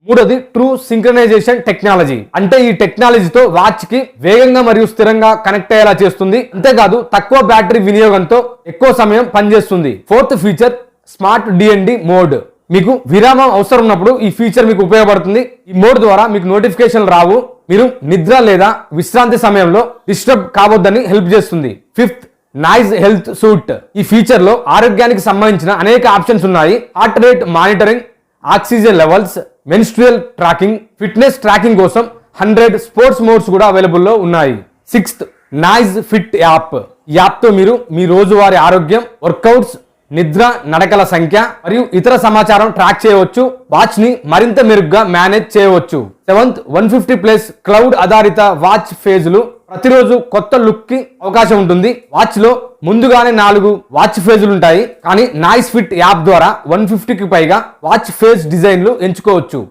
మూడోది true synchronisation technology. అంటే ఈ టెక్నాలజీతో వాచ్ కి వేగంగా మరియు స్థిరంగా కనెక్ట్ అయ్యేలా చేస్తుంది. అంతేకాదు తక్కువ బ్యాటరీ వినియోగంతో ఎక్కువ సమయం పనిచేస్తుంది. Fourth feature smart DND mode. మీకు విరామం అవసరం ఉన్నప్పుడు ఈ ఫీచర్ మీకు ఉపయోగపడుతుంది. ఈ మోడ్ ద్వారా మీకు నోటిఫికేషన్లు రావు. మీరు నిద్ర లేదా విశ్రాంతి సమయంలో డిస్టర్బ్ కావద్దని హెల్ప్ చేస్తుంది. Fifth noise health suit. ఈ ఫీచర్ లో ఆరోగ్యానికి సంబంధించిన అనేక ఆప్షన్స్ ఉన్నాయి. Heart rate monitoring, oxygen levels, menstrual tracking, fitness tracking కోసం 100 స్పోర్ట్స్ మోడ్స్ కూడా అవైలబుల్ లో ఉన్నాయి. Sixth noise fit app. ఈ యాప్ తో మీరు మీ రోజువారీ ఆరోగ్యం, వర్కౌట్స్, నిద్ర, నడకల సంఖ్య మరియు ఇతర సమాచారం ట్రాక్ చేయవచ్చు. వాచ్ ని మరింత మెరుగ్గా మేనేజ్ చేయవచ్చు. సెవెంత్ 150+ క్లౌడ్ ఆధారిత వాచ్ ఫేజులు. ప్రతిరోజు కొత్త లుక్ కి అవకాశం ఉంటుంది. వాచ్ లో ముందుగానే 4 వాచ్ ఫేజులు ఉంటాయి. కానీ నాయిస్ ఫిట్ యాప్ ద్వారా 150కి పైగా వాచ్ ఫేజ్ డిజైన్లు ఎంచుకోవచ్చు.